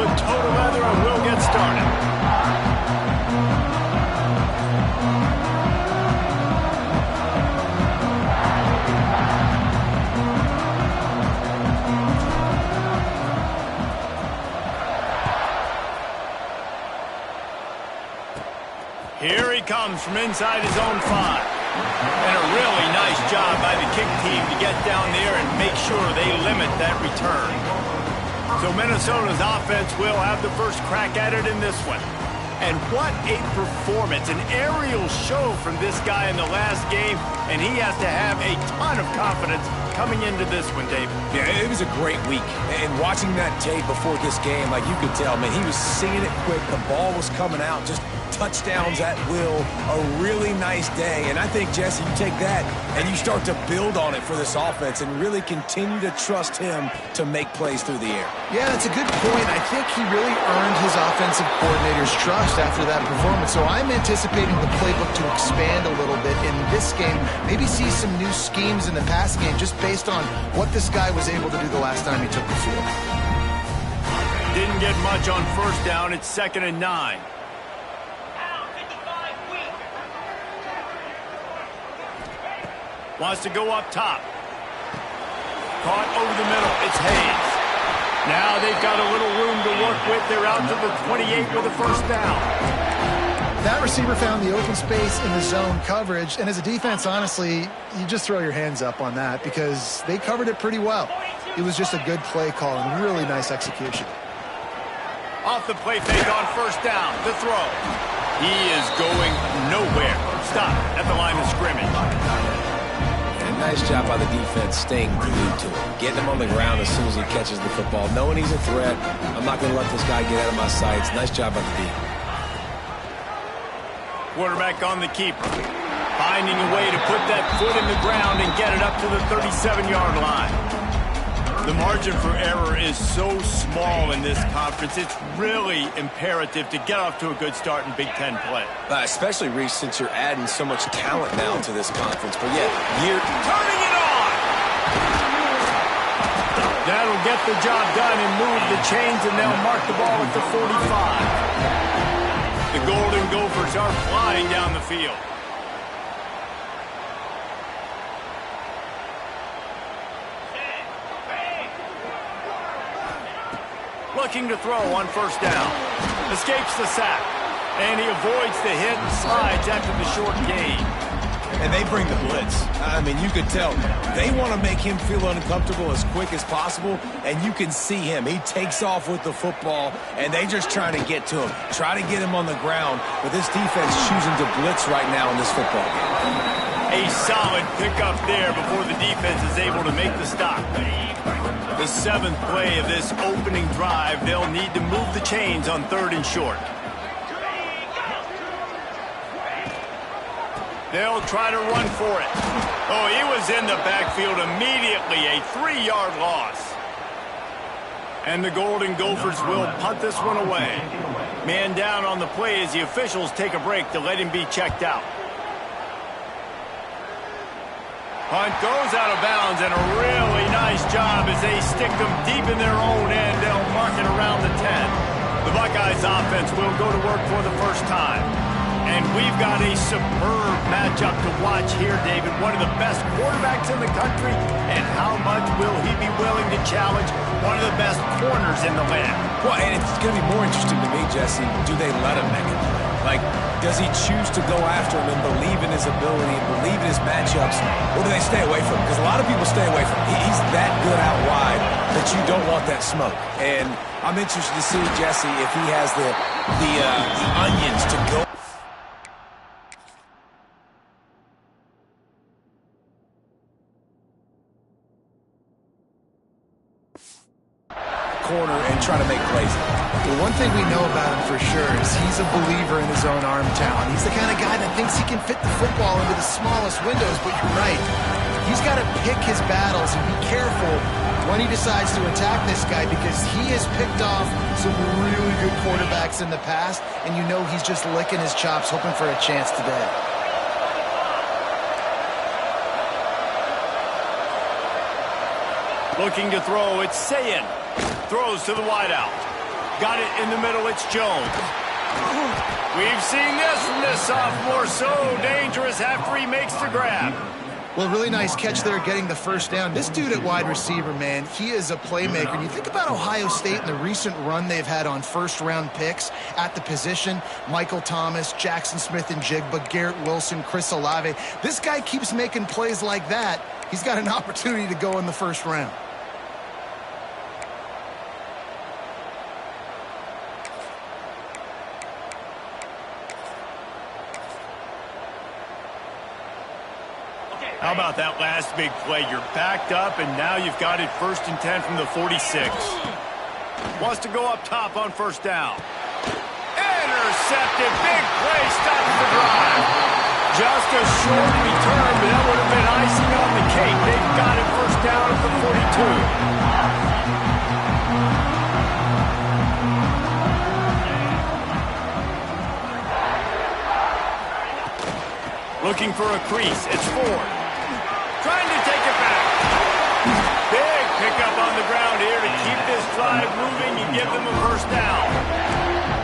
the toe to leather, and we'll get started. Here he comes from inside his own 5. And a really nice job by the kick team to get down there and make sure they limit that return. So Minnesota's offense will have the first crack at it in this one. And what a performance, an aerial show from this guy in the last game, and he has to have a ton of confidence coming into this one, David. Yeah, it was a great week. And watching that tape before this game, like you could tell, man, he was seeing it quick. The ball was coming out, just touchdowns at will. A really nice day. And I think, Jesse, you take that and you start to build on it for this offense and really continue to trust him to make plays through the air. Yeah, that's a good point. I think he really earned his offensive coordinator's trust after that performance. So I'm anticipating the playbook to expand a little bit in this game. Maybe see some new schemes in the pass game just based on what this guy was able to do the last time he took the field. Didn't get much on first down. It's 2nd and 9. Wants to go up top. Caught over the middle. It's Hayes. Now they've got a little room to work with. They're out to the 28 with a first down. That receiver found the open space in the zone coverage. And as a defense, honestly, you just throw your hands up on that because they covered it pretty well. It was just a good play call and really nice execution. Off the play fake on first down. The throw. He is going nowhere. Stop at the line of scrimmage. Nice job by the defense staying glued to him. Getting him on the ground as soon as he catches the football. Knowing he's a threat, I'm not going to let this guy get out of my sights. Nice job by the D. Quarterback on the keeper. Finding a way to put that foot in the ground and get it up to the 37-yard line. The margin for error is so small in this conference. It's really imperative to get off to a good start in Big Ten play. Especially, Reese, since you're adding so much talent now to this conference. But yeah, you're turning it on. That'll get the job done and move the chains, and they'll mark the ball at the 45. The Golden Gophers are flying down the field. Looking to throw on first down. Escapes the sack. And he avoids the hit and slides after the short gain. And they bring the blitz. I mean, you could tell they want to make him feel uncomfortable as quick as possible, and you can see him. He takes off with the football, and they just trying to get to him, try to get him on the ground, but this defense choosing to blitz right now in this football game. A solid pickup there before the defense is able to make the stop. The 7th play of this opening drive, they'll need to move the chains on 3rd and short. They'll try to run for it. Oh, he was in the backfield immediately, a 3-yard loss. And the Golden Gophers will punt this one away. Man down on the play as the officials take a break to let him be checked out. Punt goes out of bounds, and a really nice job as they stick them deep in their own end. They'll mark it around the 10. The Buckeyes offense will go to work for the first time. And we've got a superb matchup to watch here, David. One of the best quarterbacks in the country, and how much will he be willing to challenge one of the best corners in the land? Well, and it's going to be more interesting to me, Jesse, do they let him make a play? Like, does he choose to go after him and believe in his ability and believe in his matchups, or do they stay away from him? Because a lot of people stay away from him. He's that good out wide that you don't want that smoke. And I'm interested to see, Jesse, if he has the onions to go. Corner and try to make plays. Well, one thing we know about him for sure is he's a believer in his own arm talent. He's the kind of guy that thinks he can fit the football into the smallest windows, but you're right. He's got to pick his battles and be careful when he decides to attack this guy because he has picked off some really good quarterbacks in the past, and you know he's just licking his chops hoping for a chance today. Looking to throw, it's Sayin. Throws to the wideout. Got it in the middle, it's Jones. We've seen this from this sophomore, so dangerous after he makes the grab. Well, really nice catch there getting the first down. This dude at wide receiver, man, he is a playmaker. And you think about Ohio State and the recent run they've had on first-round picks at the position. Michael Thomas, Jackson Smith and Jigba, Garrett Wilson, Chris Olave. This guy keeps making plays like that. He's got an opportunity to go in the first round. How about that last big play? You're backed up, and now you've got it 1st and 10 from the 46. Wants to go up top on first down. Intercepted. Big play. Stops the drive. Just a short return, but that would have been icing on the cake. They've got it first down at the 42. Looking for a crease. It's Ford. Trying to take it back. Big pickup on the ground here to keep this drive moving and give them a first down.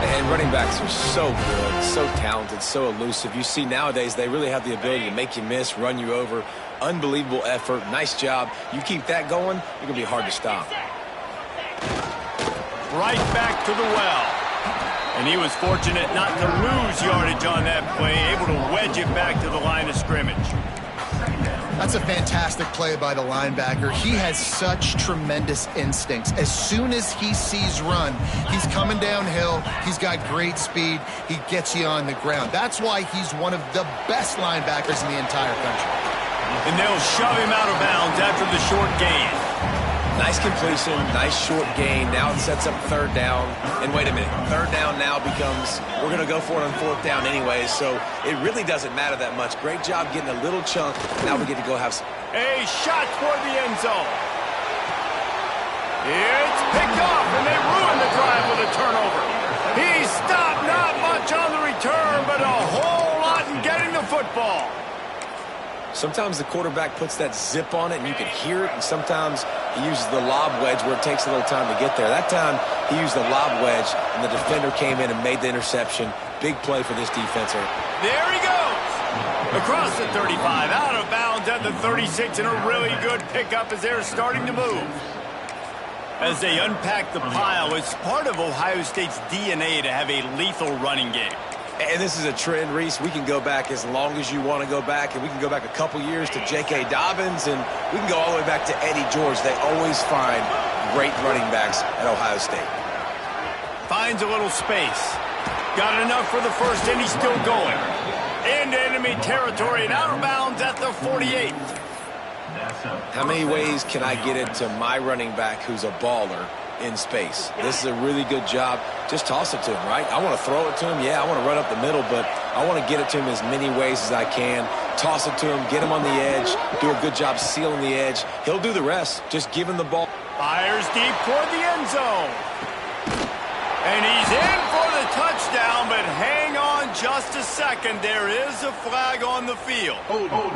And running backs are so good, so talented, so elusive. You see nowadays they really have the ability to make you miss, run you over. Unbelievable effort. Nice job. You keep that going, you're going to be hard to stop. Right back to the well. And he was fortunate not to lose yardage on that play, able to wedge it back to the line of scrimmage. That's a fantastic play by the linebacker. He has such tremendous instincts. As soon as he sees run, he's coming downhill. He's got great speed. He gets you on the ground. That's why he's one of the best linebackers in the entire country. And they'll shove him out of bounds after the short gain. Nice completion, nice short gain. Now it sets up 3rd down. And wait a minute, 3rd down now becomes, we're going to go for it on 4th down anyway, so it really doesn't matter that much. Great job getting a little chunk. Now we get to go have some. A shot toward the end zone. It's picked off, and they ruin the drive with a turnover. He stopped, not much on the return, but a whole lot in getting the football. Sometimes the quarterback puts that zip on it and you can hear it, and sometimes he uses the lob wedge where it takes a little time to get there. That time he used the lob wedge and the defender came in and made the interception. Big play for this defense. There he goes. Across the 35, out of bounds at the 36, and a really good pickup as they're starting to move. As they unpack the pile, it's part of Ohio State's DNA to have a lethal running game. And this is a trend, Reese. We can go back as long as you want to go back, and we can go back a couple years to J.K. Dobbins, and we can go all the way back to Eddie George. They always find great running backs at Ohio State. Finds a little space. Got enough for the first, and he's still going. Into enemy territory and out of bounds at the 48. How many ways can I get it to my running back who's a baller in space? This is a really good job. Just toss it to him, right? I want to throw it to him. Yeah, I want to run up the middle, but I want to get it to him as many ways as I can. Toss it to him, get him on the edge, do a good job sealing the edge. He'll do the rest. Just give him the ball. Fires deep toward the end zone. And he's in for the touchdown, but hang on just a second. There is a flag on the field. Hold on.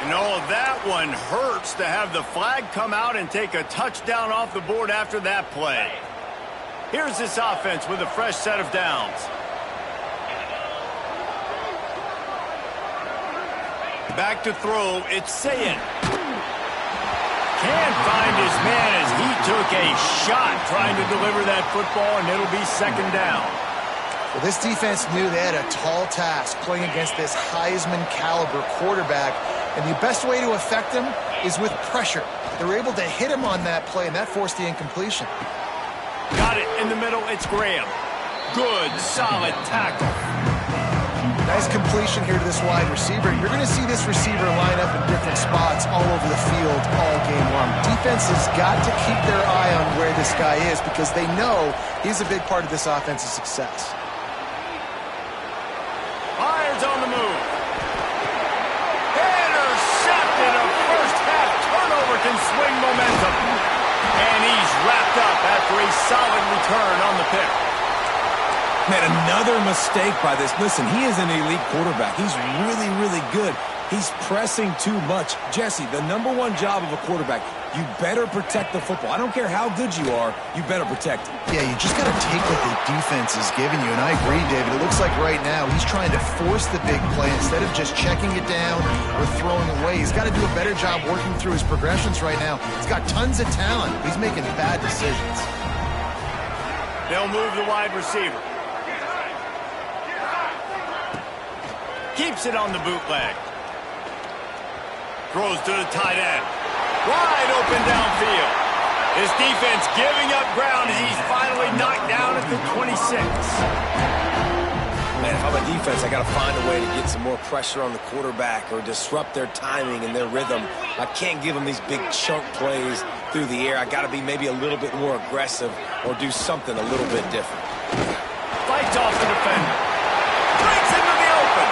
You know, that one hurts to have the flag come out and take a touchdown off the board after that play. Here's this offense with a fresh set of downs. Back to throw, it's Sayin. Can't find his man as he took a shot trying to deliver that football, and it'll be 2nd down. Well, this defense knew they had a tall task playing against this Heisman-caliber quarterback, and the best way to affect him is with pressure. They were able to hit him on that play, and that forced the incompletion. Got it in the middle, it's Graham. Good, solid tackle. Nice completion here to this wide receiver. You're going to see this receiver line up in different spots all over the field all game long. Defense has got to keep their eye on where this guy is because they know he's a big part of this offense's success. Fires on the move. Intercepted. A first-half turnover can swing momentum. And he's wrapped up after a solid return on the pick. Man, another mistake by this. Listen, he is an elite quarterback. He's really, really good. He's pressing too much. Jesse, the #1 job of a quarterback, you better protect the football. I don't care how good you are, you better protect it. Yeah, you just got to take what the defense is giving you. And I agree, David. It looks like right now he's trying to force the big play instead of just checking it down or throwing away. He's got to do a better job working through his progressions right now. He's got tons of talent. He's making bad decisions. They'll move the wide receiver. Keeps it on the bootleg. Throws to the tight end. Wide open downfield. His defense giving up ground as he's finally knocked down at the 26. Man, if I'm a defense, I got to find a way to get some more pressure on the quarterback or disrupt their timing and their rhythm. I can't give them these big chunk plays through the air. I got to be maybe a little bit more aggressive or do something a little bit different. Fights off the defender. Breaks into the open.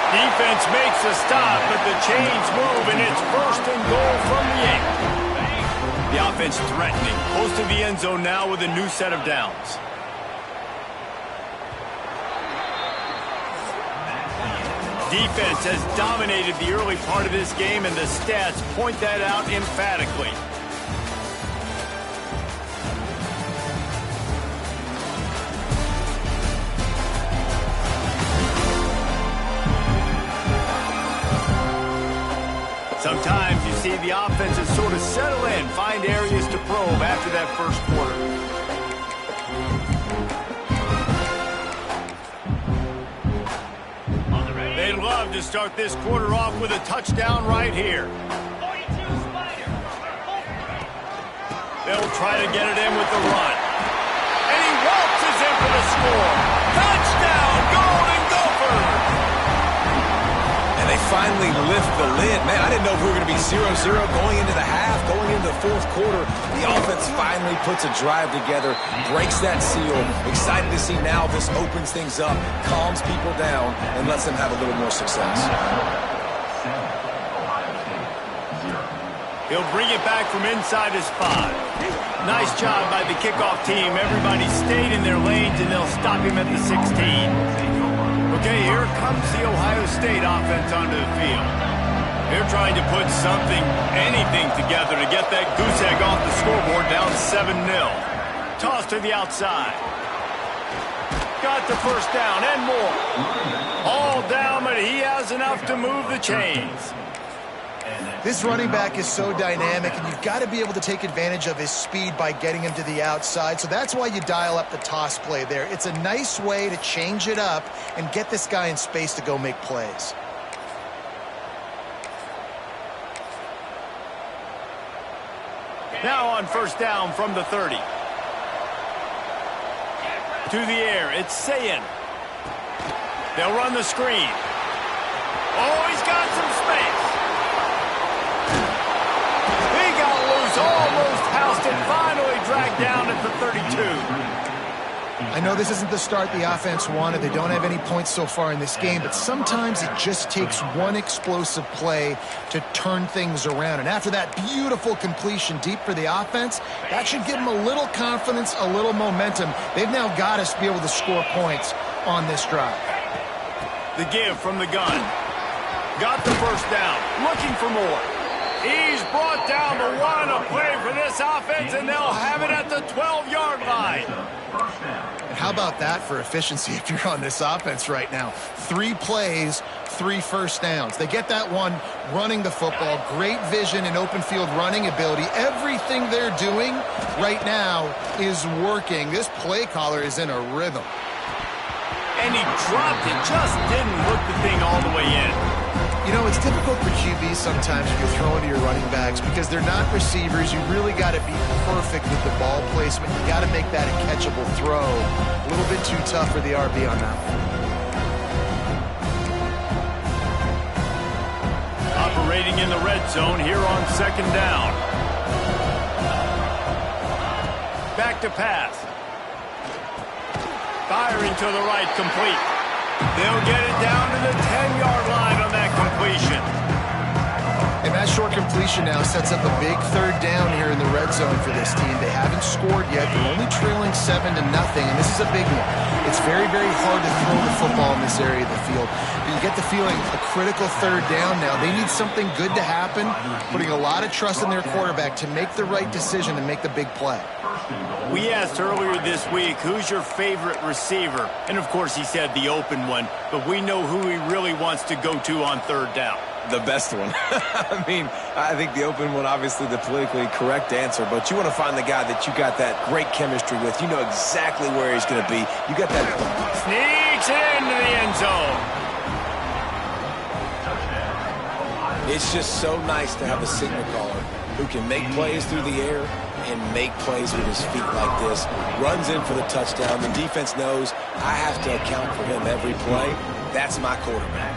Defense makes a stop, but the chains move, and it's 1st and goal from the 8. The offense threatening. Close to the end zone now with a new set of downs. Defense has dominated the early part of this game, and the stats point that out emphatically. Sometimes you see the offenses sort of settle in, find areas to probe after that first quarter. They'd love to start this quarter off with a touchdown right here. They'll try to get it in with the run. And he waltzes in for the score. Touchdown, Golden Gophers! And they finally lift the lid. Man, I didn't know if we were going to be 0-0 going into the half, going into the fourth quarter. The offense finally puts a drive together, breaks that seal. Excited to see now this opens things up, calms people down, and lets them have a little more success. He'll bring it back from inside his 5. Nice job by the kickoff team. Everybody stayed in their lanes, and they'll stop him at the 16. Okay, here comes the Ohio State offense onto the field. They're trying to put something, anything together to get that goose egg off the scoreboard, down 7-0. Toss to the outside. Got the first down and more. All down, but he has enough to move the chains. This running back is so dynamic, and you've got to be able to take advantage of his speed by getting him to the outside. So that's why you dial up the toss play there. It's a nice way to change it up and get this guy in space to go make plays. Now on first down from the 30. To the air, it's Sayin. They'll run the screen. Oh, he's got some space. Almost housed it, finally dragged down at the 32. I know this isn't the start the offense wanted. They don't have any points so far in this game, but sometimes it just takes one explosive play to turn things around. And after that beautiful completion deep for the offense, that should give them a little confidence, a little momentum. They've now got us to be able to score points on this drive. The give from the gun. Got the first down, looking for more. He's brought down the 1, a play for this offense, and they'll have it at the 12-yard line. And how about that for efficiency if you're on this offense right now? 3 plays, 3 first downs. They get that one running the football, great vision and open field running ability. Everything they're doing right now is working. This play caller is in a rhythm. And he dropped it, just didn't look the thing all the way in. You know, it's difficult for QBs sometimes when you're throwing to your running backs because they're not receivers. You really got to be perfect with the ball placement. You got to make that a catchable throw. A little bit too tough for the RB on that one. Operating in the red zone here on second down. Back to pass. Firing to the right, complete. They'll get it down to the 10-yard line on that completion. And that short completion now sets up a big third down here in the red zone for this team. They haven't scored yet. They're only trailing 7-0, and this is a big one. It's very, very hard to throw the football in this area of the field. But you get the feeling a critical third down now. They need something good to happen, putting a lot of trust in their quarterback to make the right decision and make the big play. We asked earlier this week, who's your favorite receiver? And, of course, he said the open one, but we know who he really wants to go to on third down. The best one. I mean, I think the open one, obviously the politically correct answer, but you want to find the guy that you got that great chemistry with. You know exactly where he's going to be. You got that. Sneaks into the end zone. It's just so nice to have a signal caller who can make plays through the air and make plays with his feet like this. Runs in for the touchdown. The defense knows I have to account for him every play. That's my quarterback.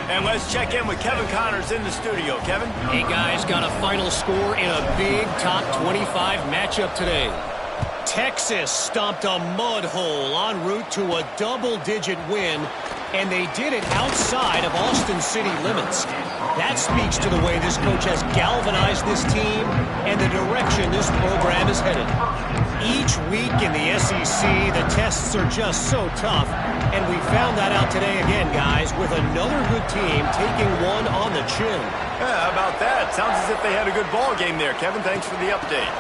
And let's check in with Kevin Connors in the studio. Kevin? Hey, guys, got a final score in a big top 25 matchup today. Texas stomped a mud hole en route to a double-digit win, and they did it outside of Austin city limits. That speaks to the way this coach has galvanized this team and the direction this program is headed. Each week in the SEC, the tests are just so tough, and we found that out today again, guys, with another good team taking one on the chin. Yeah, how about that? Sounds as if they had a good ball game there, Kevin. Thanks for the update.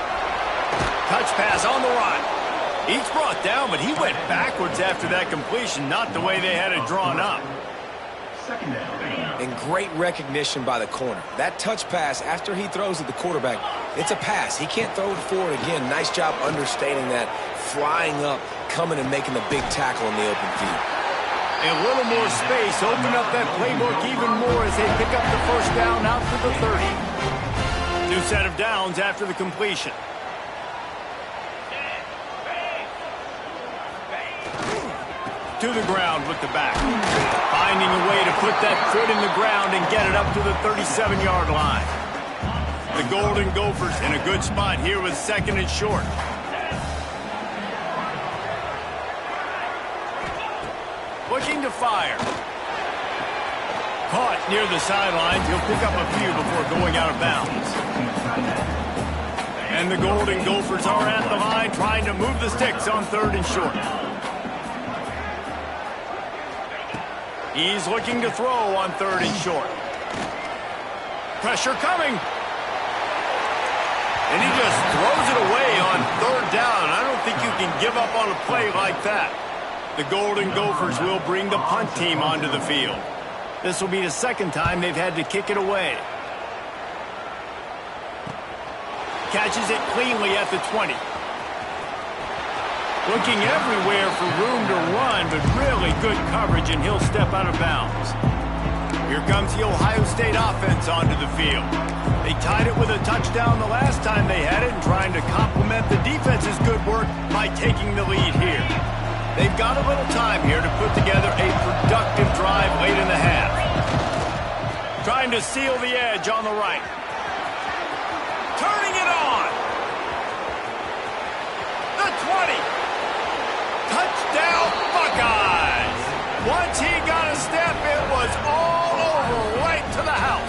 Touch pass on the run. He's brought down, but he went backwards after that completion, not the way they had it drawn up. And great recognition by the corner. That touch pass, after he throws at the quarterback, it's a pass. He can't throw it forward again. Nice job understanding that, flying up, coming and making the big tackle in the open field. And a little more space, open up that playbook even more as they pick up the first down out to the 30. New set of downs after the completion. To the ground with the back. Finding a way to put that foot in the ground and get it up to the 37-yard line. The Golden Gophers in a good spot here with second and short. Looking to fire. Caught near the sidelines. He'll pick up a few before going out of bounds. And the Golden Gophers are at the line trying to move the sticks on third and short. He's looking to throw on third and short. Pressure coming. And he just throws it away on third down. I don't think you can give up on a play like that. The Golden Gophers will bring the punt team onto the field. This will be the second time they've had to kick it away. Catches it cleanly at the 20. Looking everywhere for room to run, but really good coverage, and he'll step out of bounds. Here comes the Ohio State offense onto the field. They tied it with a touchdown the last time they had it, and trying to complement the defense's good work by taking the lead here. They've got a little time here to put together a productive drive late in the half. Trying to seal the edge on the right. Turning it on. The 20. Touchdown, Buckeyes! Once he got a step, it was all over, right to the house.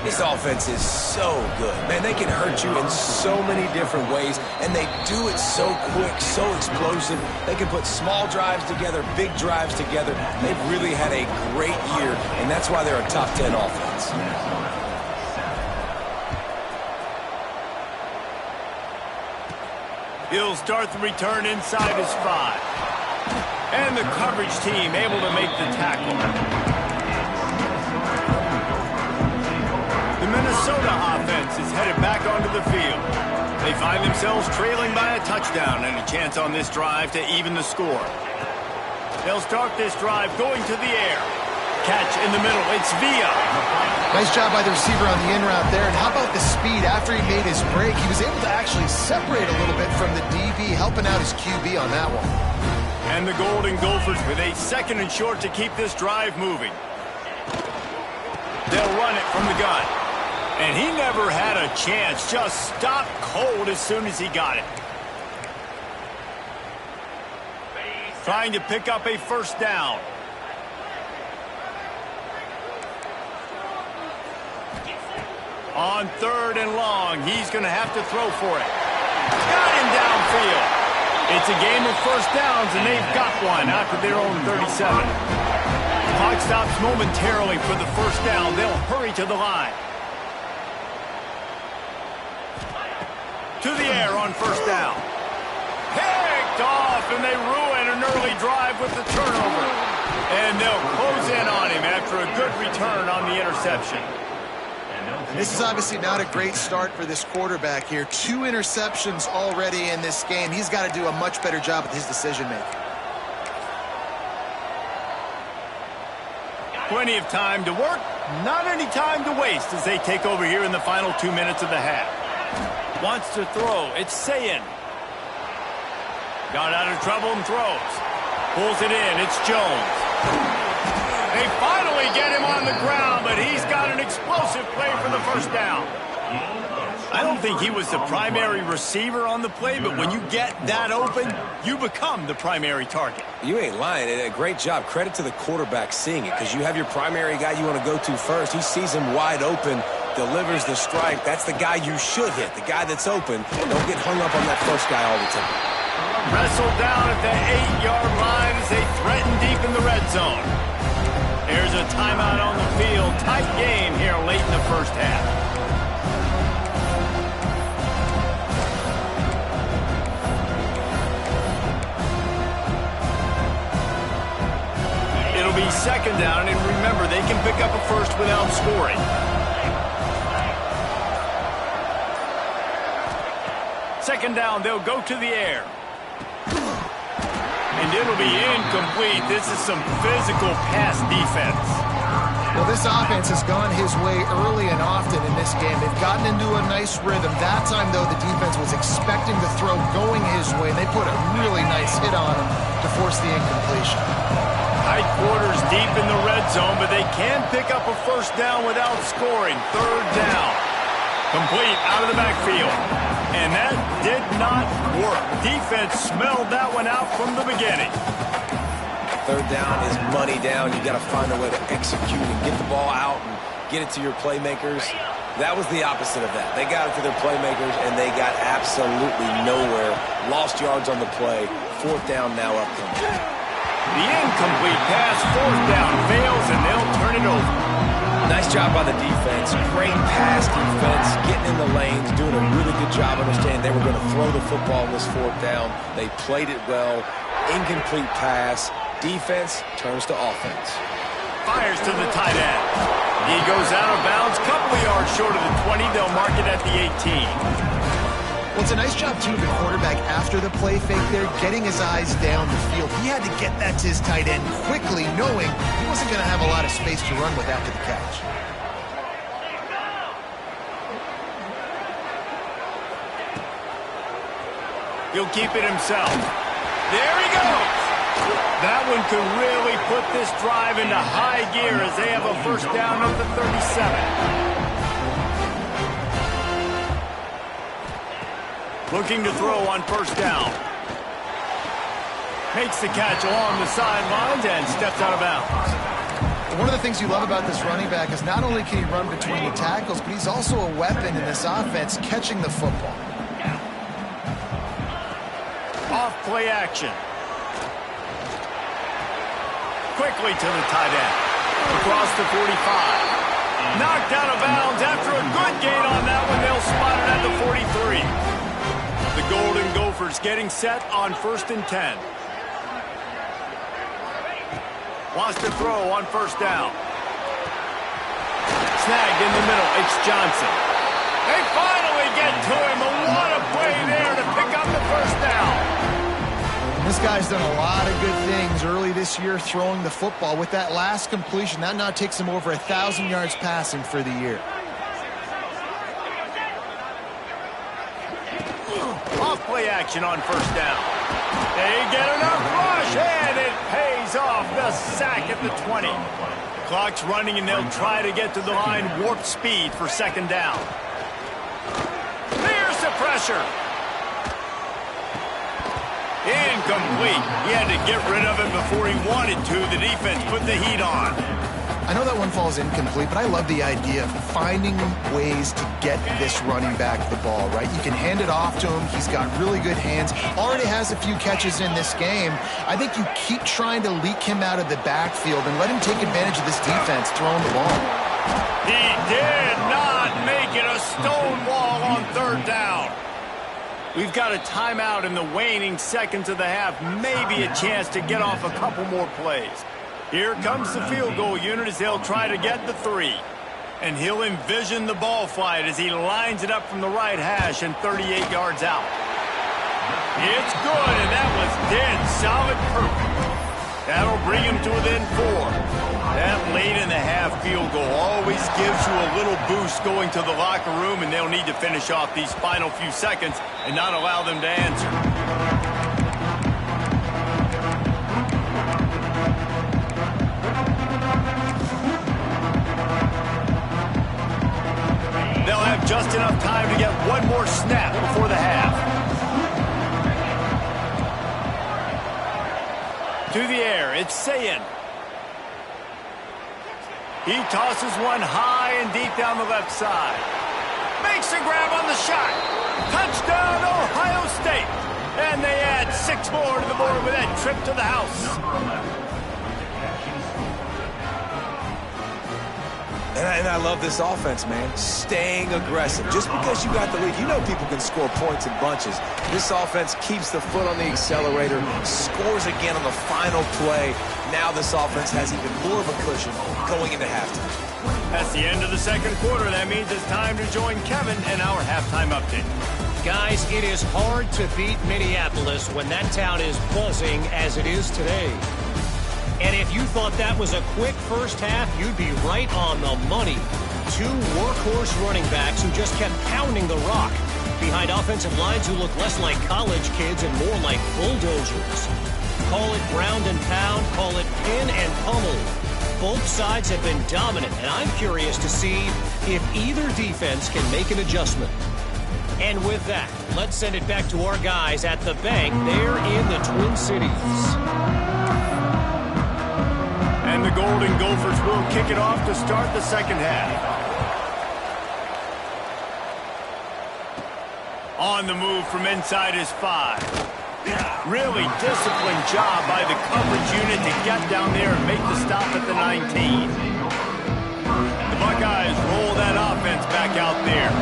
This offense is so good. Man, they can hurt you in so many different ways, and they do it so quick, so explosive. They can put small drives together, big drives together. They've really had a great year, and that's why they're a top 10 offense. He'll start the return inside his 5. And the coverage team able to make the tackle. The Minnesota offense is headed back onto the field. They find themselves trailing by a touchdown and a chance on this drive to even the score. They'll start this drive going to the air. Catch in the middle. It's Villa. Nice job by the receiver on the in route there. And how about the speed after he made his break? He was able to actually separate a little bit from the DB, helping out his QB on that one. And the Golden Gophers with a second and short to keep this drive moving. They'll run it from the gun. And he never had a chance. Just stopped cold as soon as he got it. Trying to pick up a first down. On 3rd and long, he's going to have to throw for it. Got him downfield. It's a game of first downs, and they've got one out to their own 37. Clock stops momentarily for the first down. They'll hurry to the line. To the air on first down. Picked off, and they ruin an early drive with the turnover. And they'll close in on him after a good return on the interception. This is obviously not a great start for this quarterback here. 2 interceptions already in this game. He's got to do a much better job with his decision-making. Plenty of time to work, not any time to waste as they take over here in the final 2 minutes of the half. Wants to throw. It's Sayin. Got out of trouble and throws. Pulls it in. It's Jones. They finally get him on the ground, but he's got an explosive play for the first down. I don't think he was the primary receiver on the play, but when you get that open, you become the primary target. You ain't lying. A great job. Credit to the quarterback seeing it, because you have your primary guy you want to go to first. He sees him wide open, delivers the strike. That's the guy you should hit, the guy that's open. Don't get hung up on that first guy all the time. Wrestled down at the 8-yard line as they threaten deep in the red zone. There's a timeout on the field. Tight game here late in the first half. It'll be second down, and remember, they can pick up a first without scoring. Second down, they'll go to the air. And it'll be incomplete. This is some physical pass defense. Well, this offense has gone his way early and often in this game. They've gotten into a nice rhythm. That time, though, the defense was expecting the throw going his way. They put a really nice hit on him to force the incompletion. Tight quarters deep in the red zone, but they can pick up a first down without scoring. Third down. Complete out of the backfield. And that did not work. Defense smelled that one out from the beginning. Third down is money down. You got to find a way to execute and get the ball out and get it to your playmakers. That was the opposite of that. They got it to their playmakers, and they got absolutely nowhere. Lost yards on the play. Fourth down now upcoming. The incomplete pass, fourth down, fails, and they'll turn it over. Nice job by the defense. Great pass defense, getting in the lanes, doing a really good job understanding they were going to throw the football on this fourth down. They played it well. Incomplete pass. Defense turns to offense. Fires to the tight end. He goes out of bounds, couple of yards short of the 20. They'll mark it at the 18. Well, it's a nice job, too, of the quarterback after the play fake there, getting his eyes down the field. He had to get that to his tight end quickly, knowing he wasn't going to have a lot of space to run with after the catch. He'll keep it himself. There he goes. That one could really put this drive into high gear as they have a first down at the 37. Looking to throw on first down. Makes the catch along the sidelines and steps out of bounds. One of the things you love about this running back is not only can he run between the tackles, but he's also a weapon in this offense catching the football. Off play action. Quickly to the tight end. Across the 45. Knocked out of bounds after a good gain on that one. They'll spot it at the 43. The Golden Gophers getting set on 1st and 10. Wants to throw on first down. Snagged in the middle. It's Johnson. They finally get to him. What a play there to pick up the first down. This guy's done a lot of good things early this year throwing the football. With that last completion, that now takes him over 1,000 yards passing for the year. Off play action on first down. They get enough rush, and it pays off. The sack at the 20. Clock's running, and they'll try to get to the line warp speed for second down. There's the pressure. Incomplete. He had to get rid of it before he wanted to. The defense put the heat on. I know that one falls incomplete, but I love the idea of finding ways to get this running back the ball, right? You can hand it off to him. He's got really good hands. Already has a few catches in this game. I think you keep trying to leak him out of the backfield and let him take advantage of this defense throwing the ball. He did not make it a stone wall on third down. We've got a timeout in the waning seconds of the half. Maybe a chance to get off a couple more plays. Here comes the field goal unit as they'll try to get the 3. And he'll envision the ball flight as he lines it up from the right hash and 38 yards out. It's good, and that was dead solid perfect. That'll bring him to within 4. That late in the half field goal always gives you a little boost going to the locker room, and they'll need to finish off these final few seconds and not allow them to answer. They'll have just enough time to get one more snap before the half. To the air, it's Sayin. He tosses one high and deep down the left side. Makes a grab on the shot. Touchdown, Ohio State. And they add 6 more to the board with that trip to the house. And I love this offense, man. Staying aggressive. Just because you got the lead, you know people can score points in bunches. This offense keeps the foot on the accelerator, scores again on the final play. Now this offense has even more of a cushion going into halftime. That's the end of the second quarter. That means it's time to join Kevin in our halftime update. Guys, it is hard to beat Minneapolis when that town is buzzing as it is today. And if you thought that was a quick first half, you'd be right on the money. 2 workhorse running backs who just kept pounding the rock behind offensive lines who look less like college kids and more like bulldozers. Call it ground and pound, call it pin and pummel. Both sides have been dominant, and I'm curious to see if either defense can make an adjustment. And with that, let's send it back to our guys at the bank there in the Twin Cities. And the Golden Gophers will kick it off to start the second half. On the move from inside his 5. Really disciplined job by the coverage unit to get down there and make the stop at the 19. The Buckeyes roll that offense back out there.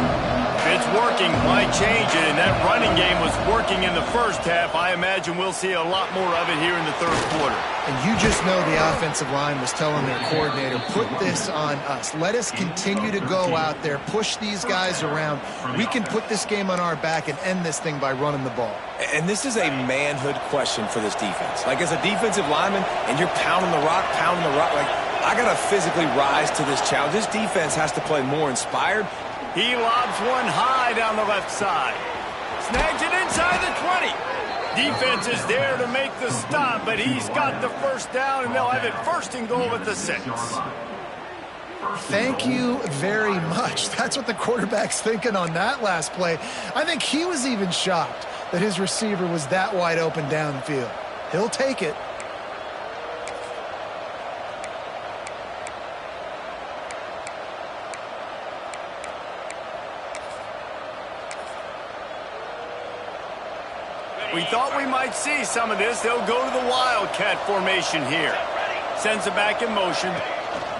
If it's working, why change it? And that running game was working in the first half. I imagine we'll see a lot more of it here in the third quarter. And you just know the offensive line was telling their coordinator, put this on us. Let us continue to go out there, push these guys around. We can put this game on our back and end this thing by running the ball. And this is a manhood question for this defense. Like, as a defensive lineman, and you're pounding the rock, like, I got to physically rise to this challenge. This defense has to play more inspired. He lobs one high down the left side. Snags it inside the 20. Defense is there to make the stop, but he's got the first down, and they'll have it first and goal at the 6. Thank you very much. That's what the quarterback's thinking on that last play. I think he was even shocked that his receiver was that wide open downfield. He'll take it. We thought we might see some of this. They'll go to the Wildcat formation here. Sends it back in motion.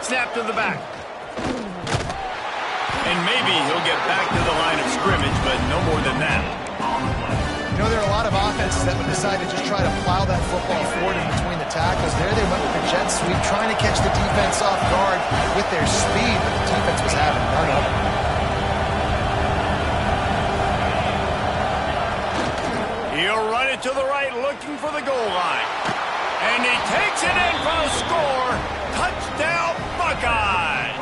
Snap to the back. And maybe he'll get back to the line of scrimmage, but no more than that. You know, there are a lot of offenses that would decide to just try to plow that football forward in between the tackles. There they went with the jet sweep, trying to catch the defense off guard with their speed, but the defense was having none of it. He'll run it to the right, looking for the goal line. And he takes it in for the score. Touchdown, Buckeyes!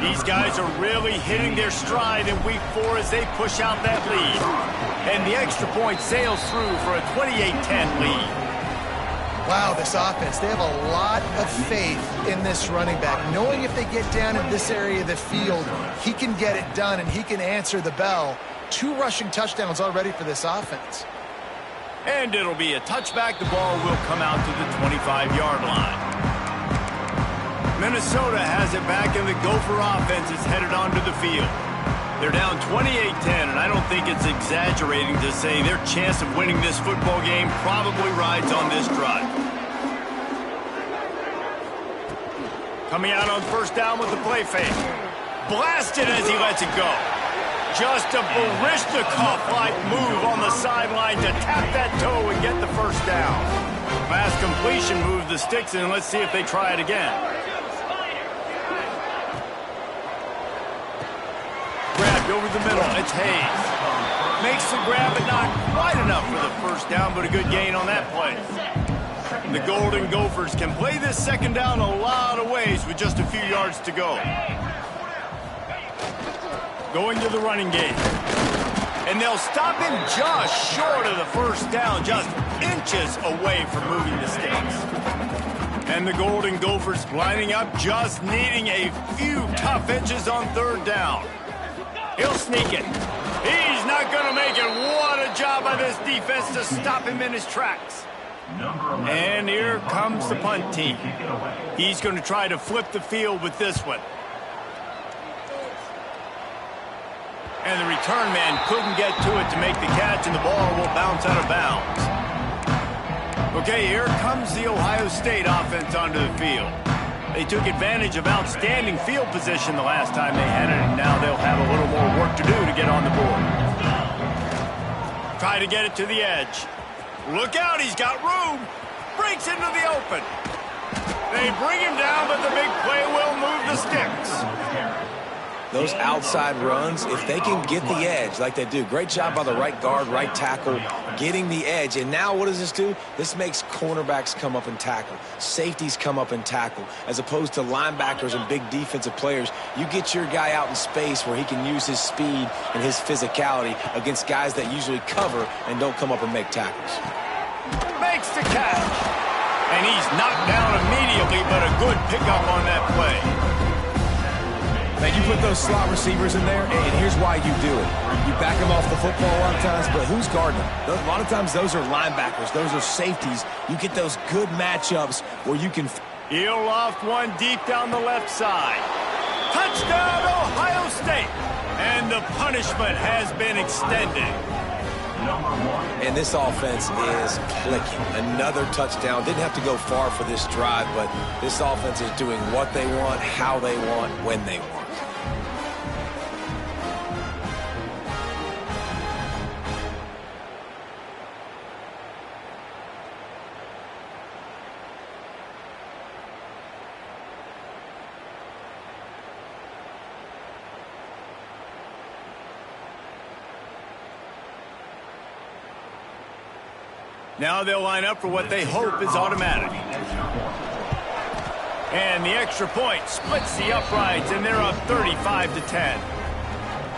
These guys are really hitting their stride in week 4 as they push out that lead. And the extra point sails through for a 28-10 lead. Wow, this offense, they have a lot of faith in this running back. Knowing if they get down in this area of the field, he can get it done and he can answer the bell. 2 rushing touchdowns already for this offense. And it'll be a touchback. The ball will come out to the 25-yard line. Minnesota has it back, and the Gopher offense is headed onto the field. They're down 28-10, and I don't think it's exaggerating to say their chance of winning this football game probably rides on this drive. Coming out on first down with the play fake. Blasted as he lets it go. Just a Barishnikov-like move on the sideline to tap that toe and get the first down. Pass completion moved the sticks in. Let's see if they try it again. Grabbed over the middle. It's Hayes. Makes the grab, but not quite enough for the first down, but a good gain on that play. The Golden Gophers can play this second down a lot of ways with just a few yards to go. Going to the running game. And they'll stop him just short of the first down, just inches away from moving the sticks. And the Golden Gophers lining up, just needing a few tough inches on third down. He'll sneak it. He's not going to make it. What a job by this defense to stop him in his tracks. And here comes the punt team. He's going to try to flip the field with this one. And the return man couldn't get to it to make the catch, and the ball will bounce out of bounds. Okay, here comes the Ohio State offense onto the field. They took advantage of outstanding field position the last time they had it, and now they'll have a little more work to do to get on the board. Try to get it to the edge. Look out, he's got room. Breaks into the open. They bring him down, but the big play will move the sticks. Those outside runs, if they can get the edge like they do, great job by the right guard, right tackle, getting the edge. And now what does this do? This makes cornerbacks come up and tackle. Safeties come up and tackle. As opposed to linebackers and big defensive players, you get your guy out in space where he can use his speed and his physicality against guys that usually cover and don't come up and make tackles. Makes the catch. And he's knocked down immediately, but a good pickup on that play. Man, you put those slot receivers in there, and here's why you do it. You back them off the football a lot of times, but who's guarding them? A lot of times those are linebackers. Those are safeties. You get those good matchups where you can... He'll loft one deep down the left side. Touchdown, Ohio State! And the punishment has been extended. And this offense is clicking. Another touchdown. Didn't have to go far for this drive, but this offense is doing what they want, how they want, when they want. Now they'll line up for what they hope is automatic. And the extra point splits the uprights, and they're up 35-10.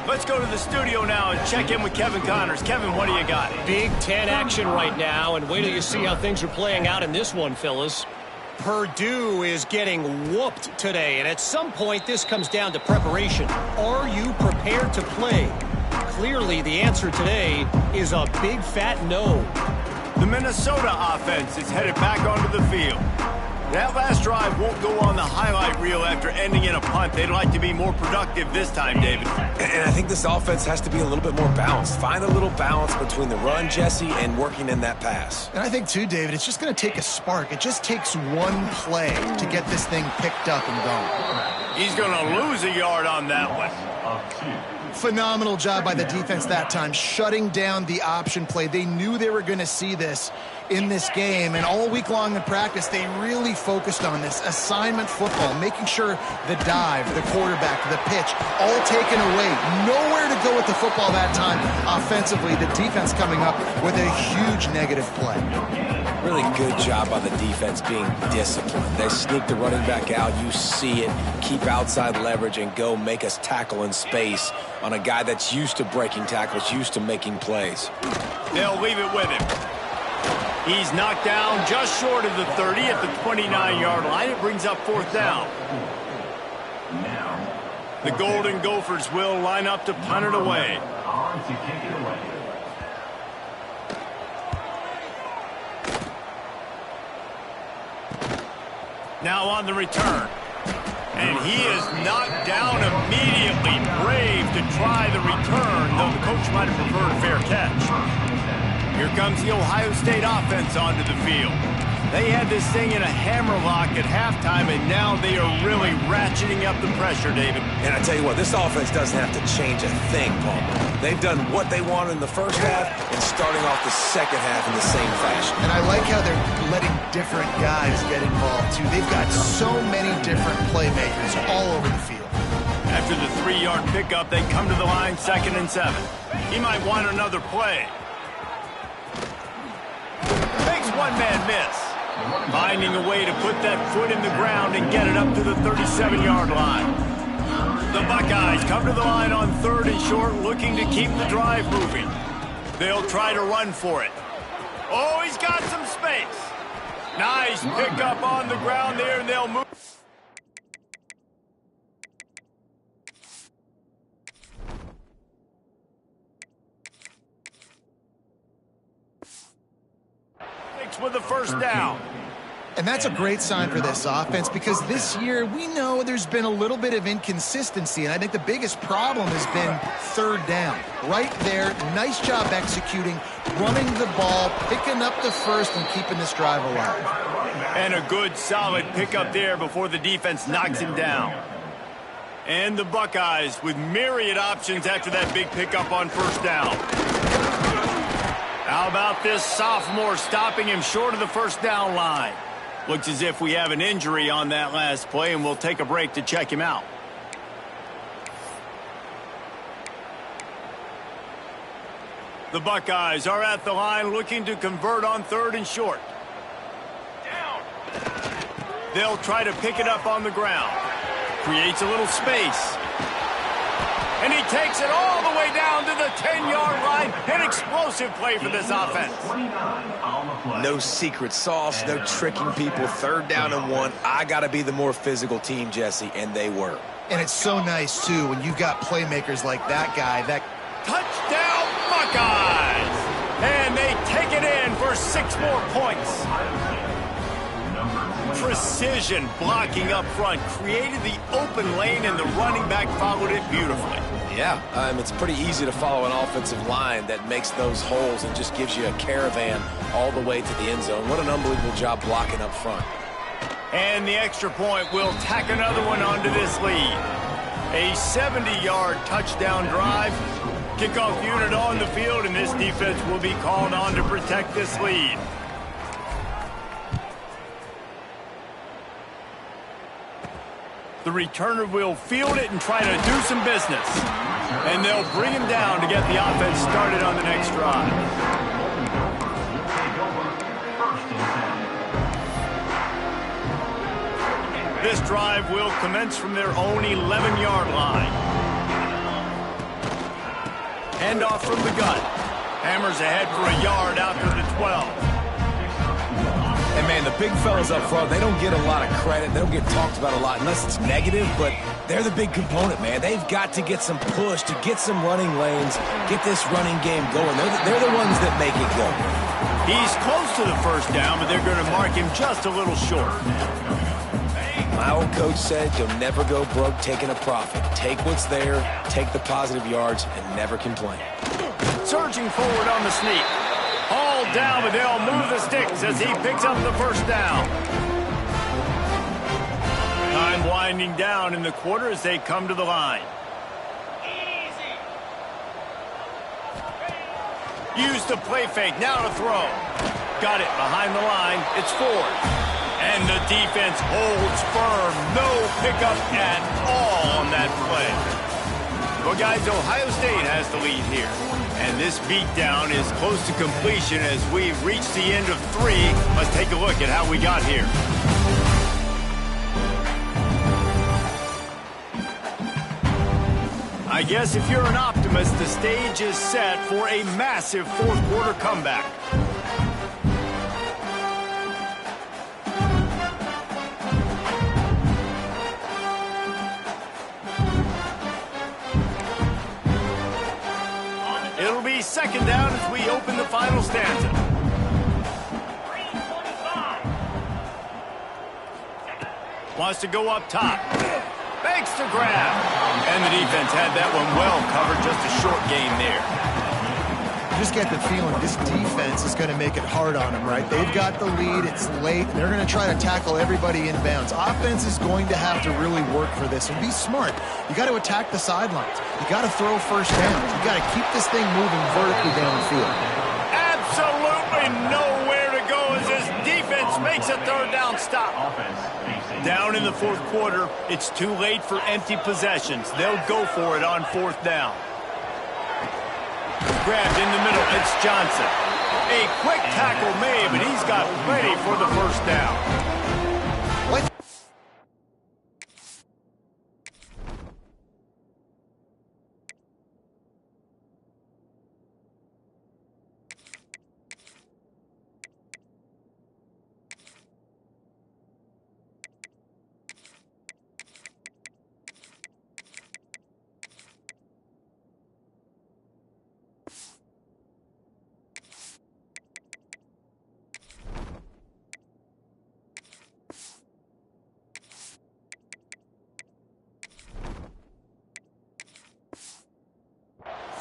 Let's go to the studio now and check in with Kevin Connors. Kevin, what do you got? Big Ten action right now, and wait till you see how things are playing out in this one, fellas. Purdue is getting whooped today, and at some point this comes down to preparation. Are you prepared to play? Clearly the answer today is a big fat no. The Minnesota offense is headed back onto the field. That last drive won't go on the highlight reel after ending in a punt. They'd like to be more productive this time, David. And I think this offense has to be a little bit more balanced. Find a little balance between the run, Jesse, and working in that pass. And I think, too, David, it's just going to take a spark. It just takes one play to get this thing picked up and going. He's going to lose a yard on that one. Phenomenal job by the defense that time, shutting down the option play. They knew they were going to see this in this game, and all week long in practice, they really focused on this assignment football, making sure the dive, the quarterback, the pitch, all taken away. Nowhere to go with the football that time offensively. The defense coming up with a huge negative play. Really good job by the defense being disciplined. They sneak the running back out. You see it. Keep outside leverage and go make us tackle in space on a guy that's used to breaking tackles, used to making plays. They'll leave it with him. He's knocked down just short of the 30 at the 29-yard line. It brings up fourth down. The Golden Gophers will line up to punt it away. Now on the return. And he is knocked down immediately. Brave to try the return, though the coach might have preferred a fair catch. Here comes the Ohio State offense onto the field. They had this thing in a hammerlock at halftime, and now they are really ratcheting up the pressure, David. And I tell you what, this offense doesn't have to change a thing, Paul. They've done what they wanted in the first half and starting off the second half in the same fashion. And I like how they're letting different guys get involved, too. They've got so many different playmakers all over the field. After the 3-yard pickup, they come to the line 2nd and 7. He might want another play. Makes one-man miss. Finding a way to put that foot in the ground and get it up to the 37-yard line. The Buckeyes come to the line on 3rd and short, looking to keep the drive moving. They'll try to run for it. Oh, he's got some space. Nice pickup on the ground there, and they'll move. With the first down. And that's a great sign for this offense because this year we know there's been a little bit of inconsistency, and I think the biggest problem has been 3rd down. Right there, nice job executing, running the ball, picking up the first, and keeping this drive alive. And a good, solid pickup there before the defense knocks him down. And the Buckeyes with myriad options after that big pickup on 1st down. How about this sophomore stopping him short of the 1st down line? Looks as if we have an injury on that last play, and we'll take a break to check him out. The Buckeyes are at the line looking to convert on 3rd and short. They'll try to pick it up on the ground. Creates a little space. And he takes it all the way down to the 10-yard line. An explosive play for this offense. No secret sauce, no tricking people. 3rd down and 1. I got to be the more physical team, Jesse, and they were. And it's so nice, too, when you've got playmakers like that guy. That touchdown, Buckeyes! And they take it in for 6 more points. Precision blocking up front created the open lane, and the running back followed it beautifully. Yeah, it's pretty easy to follow an offensive line that makes those holes and just gives you a caravan all the way to the end zone. What an unbelievable job blocking up front. And the extra point will tack another one onto this lead. A 70-yard touchdown drive. Kickoff unit on the field, and this defense will be called on to protect this lead. The returner will field it and try to do some business. And they'll bring him down to get the offense started on the next drive. This drive will commence from their own 11-yard line. Hand off from the gun. Hammers ahead for a yard out to the 12. And, man, the big fellas up front, they don't get a lot of credit. They don't get talked about a lot unless it's negative, but they're the big component, man. They've got to get some push, to get some running lanes, get this running game going. They're the ones that make it go. He's close to the 1st down, but they're going to mark him just a little short. My old coach said you'll never go broke taking a profit. Take what's there, take the positive yards, and never complain. Surging forward on the sneak. All down, but they'll move the sticks as he picks up the 1st down. Time winding down in the quarter as they come to the line. Use the play fake, now to throw. Got it behind the line, it's 4. And the defense holds firm. No pickup at all on that play. Well, guys, Ohio State has the lead here. And this beatdown is close to completion as we reach the end of 3. Let's take a look at how we got here. I guess if you're an optimist, the stage is set for a massive 4th quarter comeback. It'll be 2nd down as we open the final stanza. Wants to go up top. makes the grab. And the defense had that one well covered, just a short gain there. Just get the feeling this defense is going to make it hard on them, right? They've got the lead. It's late. They're going to try to tackle everybody inbounds. Offense is going to have to really work for this and be smart. You got to attack the sidelines. You got to throw first downs. You got to keep this thing moving vertically down the field. Absolutely nowhere to go as this defense makes a third down stop. Down in the fourth quarter, it's too late for empty possessions. They'll go for it on fourth down. Grabbed in the middle, it's Johnson. A quick tackle made, but he's got plenty for the first down. What?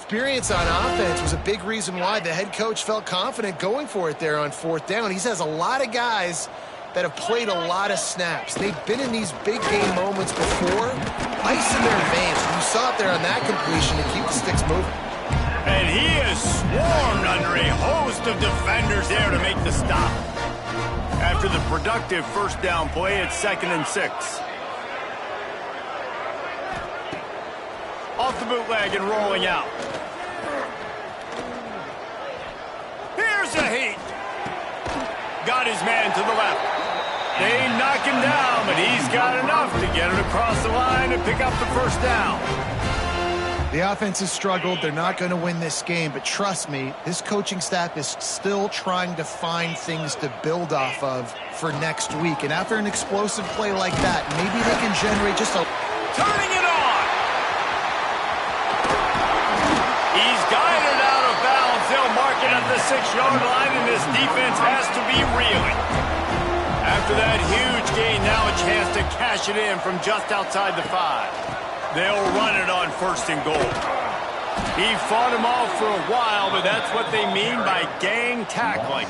Experience on offense was a big reason why the head coach felt confident going for it there on fourth down. He has a lot of guys that have played a lot of snaps. They've been in these big game moments before. Ice in their veins. You saw it there on that completion to keep the sticks moving. And he is swarmed under a host of defenders there to make the stop. After the productive first down play, it's 2nd and 6. Off the bootleg and rolling out. Here's a heat. Got his man to the left. They knock him down, but he's got enough to get it across the line and pick up the first down. The offense has struggled. They're not going to win this game, but trust me, this coaching staff is still trying to find things to build off of for next week. And after an explosive play like that, maybe they can generate just a... Turning it on. He's guided out of bounds. They'll mark it at the 6-yard line, and this defense has to be reeling. After that huge gain, now a chance to cash it in from just outside the 5. They'll run it on 1st and goal. He fought him off for a while, but that's what they mean by gang tackling.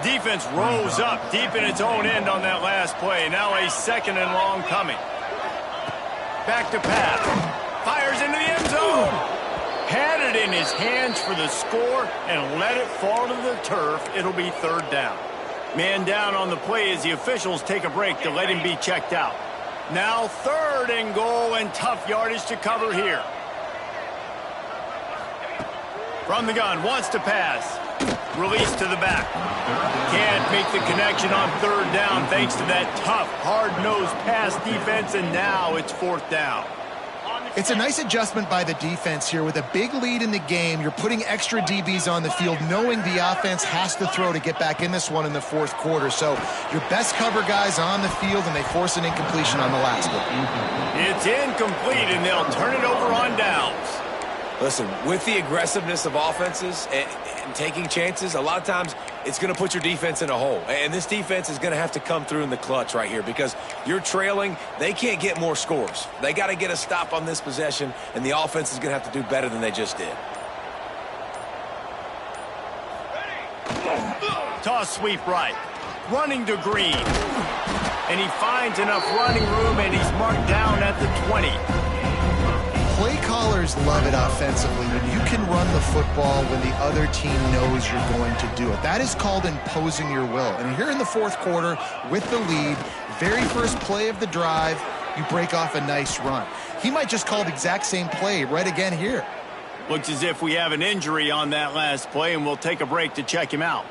Defense rose up deep in its own end on that last play. Now a 2nd and long coming. Back to pass. Fires into the end zone. Had it in his hands for the score and let it fall to the turf. It'll be 3rd down. Man down on the play as the officials take a break to let him be checked out. Now 3rd and goal and tough yardage to cover here. From the gun, wants to pass. Release to the back. Can't make the connection on 3rd down thanks to that tough, hard-nosed pass defense, and now it's 4th down. It's a nice adjustment by the defense here. With a big lead in the game, you're putting extra DBs on the field, knowing the offense has to throw to get back in this one in the 4th quarter. So your best cover guys on the field, and they force an incompletion on the last one. It's incomplete, and they'll turn it over on downs. Listen, with the aggressiveness of offenses and taking chances, a lot of times it's going to put your defense in a hole. And this defense is going to have to come through in the clutch right here because you're trailing. They can't get more scores. They got to get a stop on this possession, and the offense is going to have to do better than they just did. Toss sweep right. Running to Green. And he finds enough running room, and he's marked down at the 20. Play callers love it offensively when you can run the football when the other team knows you're going to do it. That is called imposing your will. And here in the 4th quarter with the lead, very first play of the drive, you break off a nice run. He might just call the exact same play right again here. Looks as if we have an injury on that last play, and we'll take a break to check him out.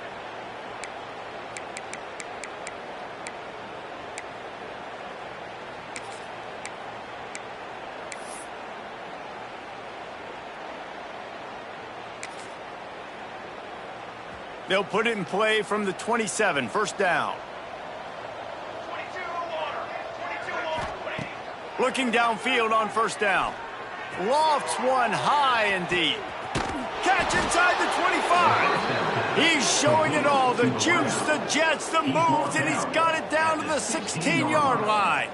They'll put it in play from the 27, 1st down. Looking downfield on 1st down. Lofts one high and deep. Catch inside the 25. He's showing it all. The juice, the jets, the moves, and he's got it down to the 16-yard line.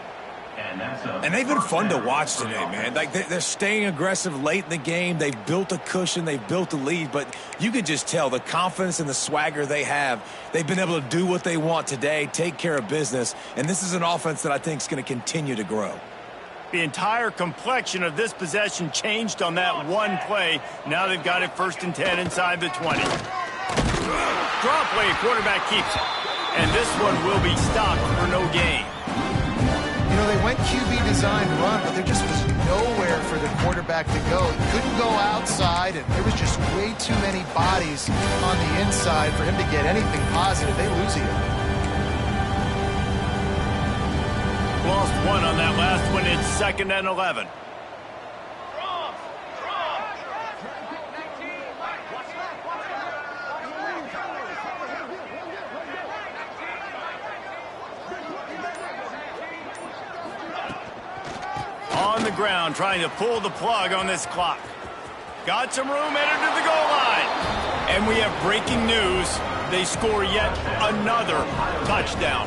And they've been fun to watch today, man. Like, they're staying aggressive late in the game. They've built a cushion. They've built a lead. But you can just tell the confidence and the swagger they have. They've been able to do what they want today, take care of business. And this is an offense that I think is going to continue to grow. The entire complexion of this possession changed on that one play. Now they've got it 1st and 10 inside the 20. Draw play, quarterback keeps it. And this one will be stopped for no gain. You know, they went QB design run, but there just was nowhere for the quarterback to go. He couldn't go outside, and there was just way too many bodies on the inside for him to get anything positive. They lose it. Lost one on that last one. It's 2nd and 11. On the ground, trying to pull the plug on this clock. Got some room, headed to the goal line. And we have breaking news. They score yet another touchdown.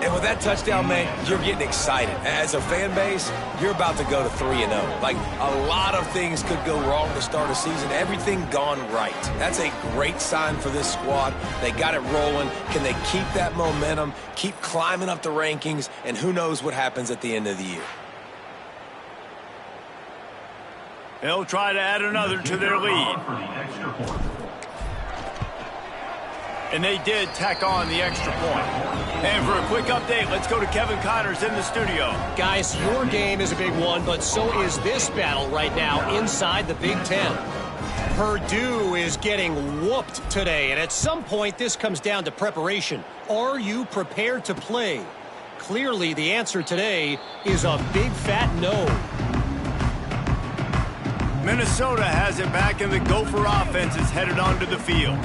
And with that touchdown, man, you're getting excited. As a fan base, you're about to go to 3-0. Like, a lot of things could go wrong to start a season. Everything gone right. That's a great sign for this squad. They got it rolling. Can they keep that momentum, keep climbing up the rankings, and who knows what happens at the end of the year? They'll try to add another to their lead. And they did tack on the extra point. And for a quick update, let's go to Kevin Connors in the studio. Guys, your game is a big one, but so is this battle right now inside the Big Ten. Purdue is getting whooped today, and at some point this comes down to preparation. Are you prepared to play? Clearly the answer today is a big fat no. Minnesota has it back, and the Gopher offense is headed onto the field.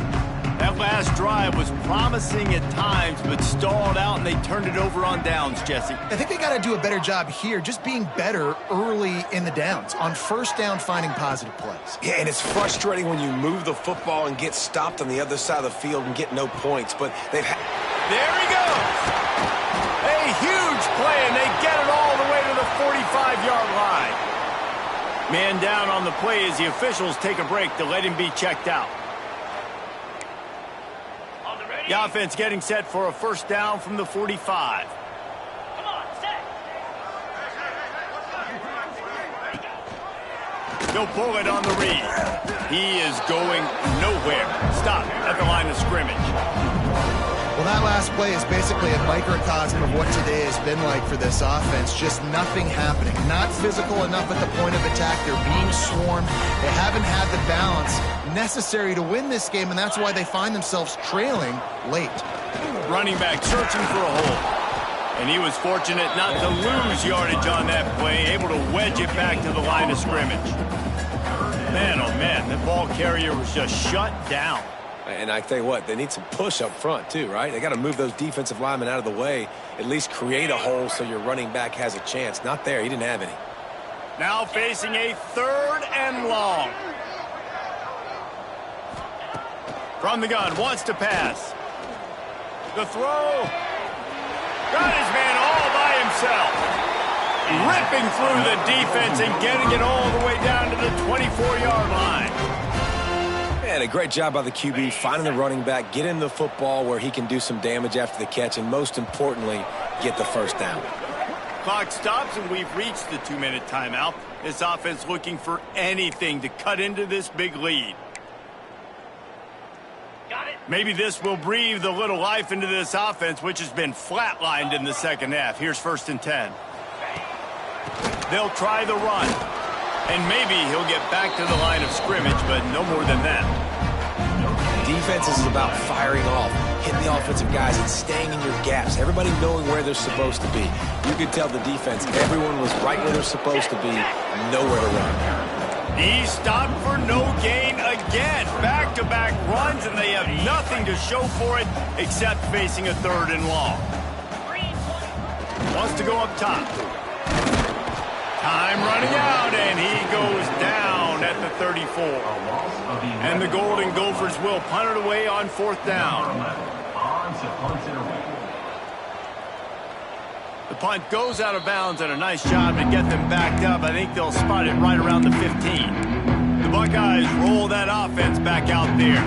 That last drive was promising at times, but stalled out, and they turned it over on downs, Jesse. I think they got to do a better job here, just being better early in the downs, on 1st down, finding positive plays. Yeah, and it's frustrating when you move the football and get stopped on the other side of the field and get no points, but they've had... There he goes! A huge play, and they get it all the way to the 45-yard line. Man down on the play as the officials take a break to let him be checked out. The offense getting set for a 1st down from the 45. Come on, set. He'll pull it on the read. He is going nowhere. Stop at the line of scrimmage. Well, that last play is basically a microcosm of what today has been like for this offense. Just nothing happening. Not physical enough at the point of attack. They're being swarmed. They haven't had the balance necessary to win this game, and that's why they find themselves trailing late. Running back searching for a hole. And he was fortunate not to lose yardage on that play, able to wedge it back to the line of scrimmage. Man, oh man, the ball carrier was just shut down. And I tell you what, they need some push up front too, right? They got to move those defensive linemen out of the way, at least create a hole so your running back has a chance. Not there. He didn't have any. Now facing a 3rd and long. From the gun, wants to pass. The throw. Got his man all by himself. Ripping through the defense and getting it all the way down to the 24-yard line. And a great job by the QB, finding the running back, get him the football where he can do some damage after the catch, and most importantly, get the 1st down. Clock stops, and we've reached the 2-minute timeout. This offense looking for anything to cut into this big lead. Got it. Maybe this will breathe a little life into this offense, which has been flatlined in the 2nd half. Here's 1st and 10. They'll try the run. And maybe he'll get back to the line of scrimmage, but no more than that. Defense is about firing off, hitting the offensive guys, and staying in your gaps. Everybody knowing where they're supposed to be. You could tell the defense, everyone was right where they're supposed to be, nowhere to run. He stopped for no gain again. Back-to-back runs, and they have nothing to show for it except facing a 3rd and long. Wants to go up top. Time running out, and he goes down at the 34. And the Golden Gophers will punt it away on 4th down. The punt goes out of bounds, and a nice job to get them backed up. I think they'll spot it right around the 15. The Buckeyes roll that offense back out there.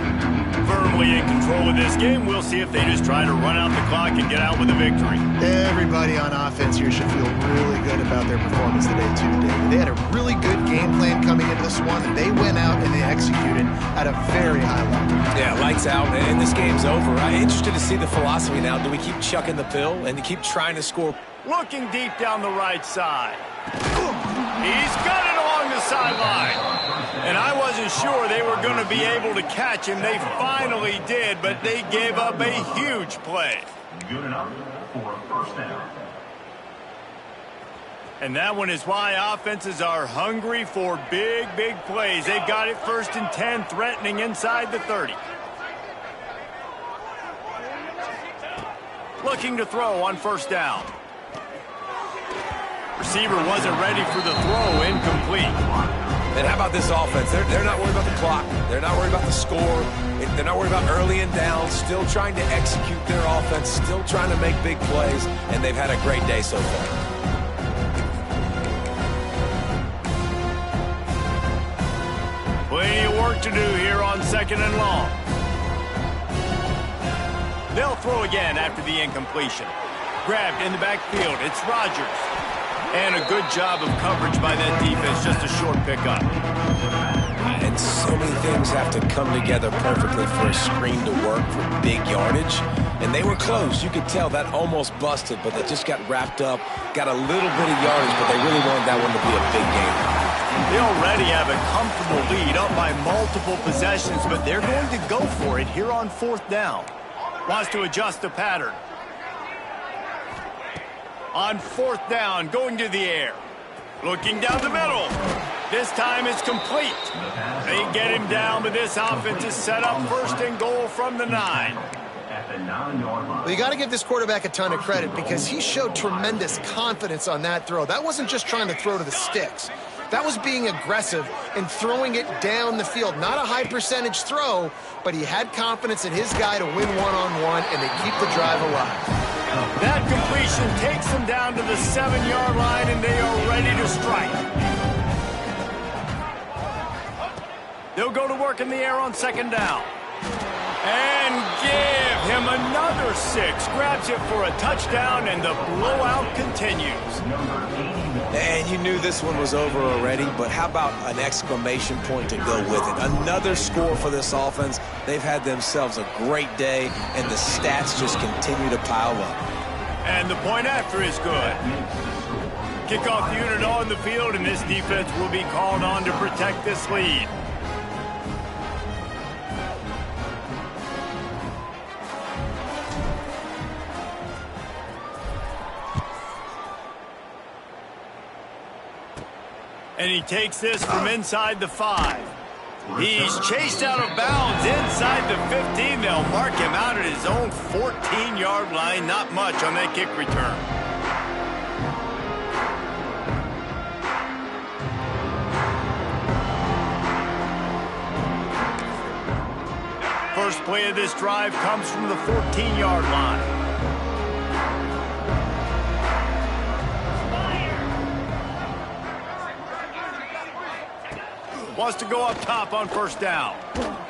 Firmly in control of this game. We'll see if they just try to run out the clock and get out with a victory. Everybody on offense here should feel really good about their performance today, too, David. They had a really good game plan coming into this one, and they went out and they executed at a very high level. Yeah, lights out, and this game's over. I'm interested to see the philosophy now. Do we keep chucking the pill and keep trying to score? Looking deep down the right side. He's got it along the sideline. And I wasn't sure they were going to be able to catch him. They finally did, but they gave up a huge play. Good enough for a first down. And that one is why offenses are hungry for big, big plays. They've got it 1st and 10, threatening inside the 30. Looking to throw on 1st down. Receiver wasn't ready for the throw, incomplete. And how about this offense? They're not worried about the clock. They're not worried about the score. They're not worried about early and down. Still trying to execute their offense. Still trying to make big plays. And they've had a great day so far. Plenty of work to do here on 2nd and long. They'll throw again after the incompletion. Grabbed in the backfield. It's Rodgers. And a good job of coverage by that defense. Just a short pickup. And so many things have to come together perfectly for a screen to work for big yardage. And they were close. You could tell that almost busted, but they just got wrapped up, got a little bit of yardage, but they really wanted that one to be a big game. They already have a comfortable lead, up by multiple possessions, but they're going to go for it here on 4th down. Wants to adjust the pattern. On 4th down, going to the air. Looking down the middle. This time it's complete. They get him down, but this offense is set up 1st and goal from the 9. Well, you got to give this quarterback a ton of credit because he showed tremendous confidence on that throw. That wasn't just trying to throw to the sticks. That was being aggressive and throwing it down the field. Not a high percentage throw, but he had confidence in his guy to win one-on-one, and they keep the drive alive. That completion takes them down to the 7-yard line, and they are ready to strike. They'll go to work in the air on 2nd down. And give him another 6. Grabs it for a touchdown, and the blowout continues. And you knew this one was over already, but how about an exclamation point to go with it? Another score for this offense. They've had themselves a great day, and the stats just continue to pile up. And the point after is good. Kickoff unit on the field, and this defense will be called on to protect this lead. And he takes this from inside the 5. He's chased out of bounds inside the 15. They'll mark him out at his own 14-yard line. Not much on that kick return. First play of this drive comes from the 14-yard line. Wants to go up top on 1st down.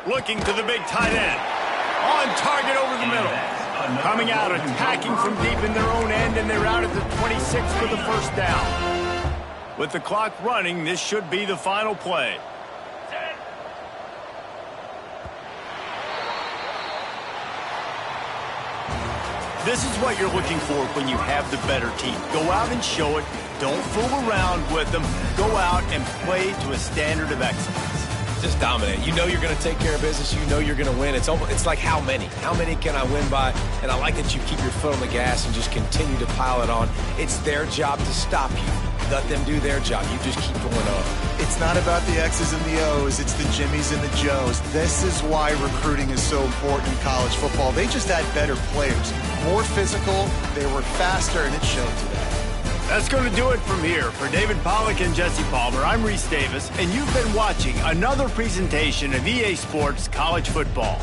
Looking to the big tight end. On target over the middle. Coming out, attacking from deep in their own end, and they're out at the 26 for the 1st down. With the clock running, this should be the final play. This is what you're looking for when you have the better team. Go out and show it. Don't fool around with them. Go out and play to a standard of excellence. Just dominate. You know you're going to take care of business. You know you're going to win. It's like how many? How many can I win by? And I like that you keep your foot on the gas and just continue to pile it on. It's their job to stop you. Let them do their job. You just keep going on. It's not about the X's and the O's. It's the Jimmies and the Joes. This is why recruiting is so important in college football. They just had better players. More physical. They were faster, and it showed today. That's going to do it from here. For David Pollack and Jesse Palmer, I'm Reese Davis, and you've been watching another presentation of EA Sports College Football.